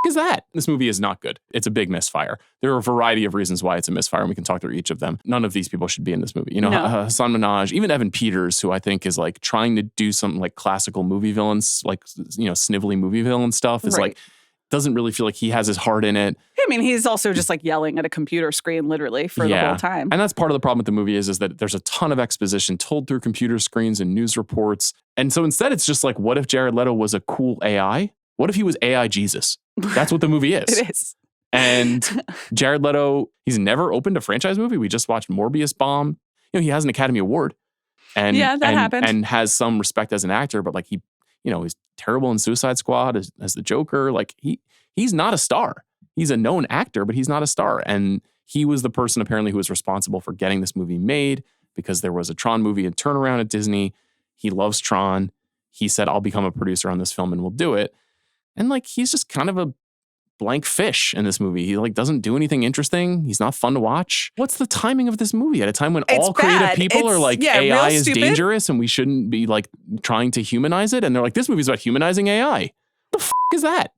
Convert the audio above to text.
is that? This movie is not good. It's a big misfire. There are a variety of reasons why it's a misfire, and we can talk through each of them. None of these people should be in this movie. You know, No. Hassan Minhaj, even Evan Peters, who I think is like trying to do some like classical movie villains, like, you know, snivelly movie villain stuff, is like, doesn't really feel like he has his heart in it. I mean, he's also just like yelling at a computer screen literally for the whole time. And that's part of the problem with the movie is that there's a ton of exposition told through computer screens and news reports. And so instead it's just like, what if Jared Leto was a cool AI? What if he was AI Jesus? That's what the movie is. It is. And Jared Leto, he's never opened a franchise movie. We just watched Morbius bomb. You know, he has an Academy Award. And that happened. And has some respect as an actor, but like he, you know, he's terrible in Suicide Squad as the Joker. Like he's not a star. He's a known actor, but he's not a star. And he was the person apparently who was responsible for getting this movie made because there was a Tron movie and turnaround at Disney. He loves Tron. He said, I'll become a producer on this film and we'll do it. And like, he's just kind of a blank fish in this movie. He like doesn't do anything interesting. He's not fun to watch. What's the timing of this movie at a time when all creative people are like, AI is dangerous and we shouldn't be like trying to humanize it? And they're like, this movie's about humanizing AI. The f*** is that?